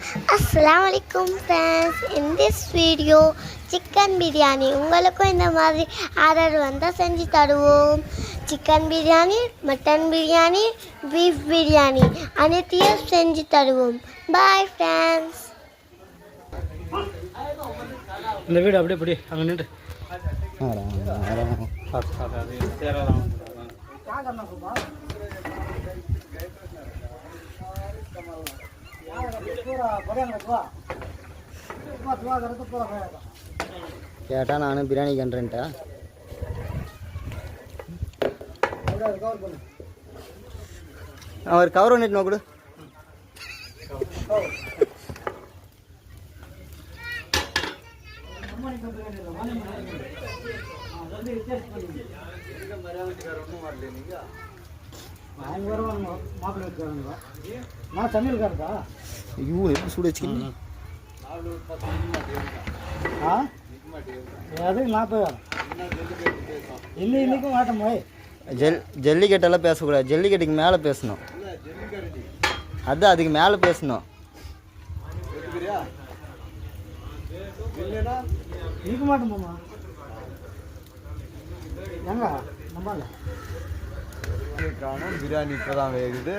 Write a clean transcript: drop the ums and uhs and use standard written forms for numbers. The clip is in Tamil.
Assalamualaikum friends. In this video chicken biryani உங்களுக்கும் இந்த மாதிரி ஆர்டர் வந்தா செஞ்சு தருவோம். Chicken biryani, mutton biryani, beef biryani அனைத்தையும் செஞ்சு தருவோம். Bye friends. இந்த வீடு அப்படியே படி அங்க நின்று கேட்டா நானும் பிரியாணி கண்டுறேன்ட்டா அவர் கவர் பண்ணிட்டு நோக்குடு ஐயோ எப்படி சூடு வச்சுக்கணும் ஜல்லிக்கட்டெல்லாம் பேசக்கூடாது, ஜல்லிக்கட்டுக்கு மேலே பேசணும். அதான் அதுக்கு மேலே பேசணும். பிரியாணி இப்போ தான் வேகுது.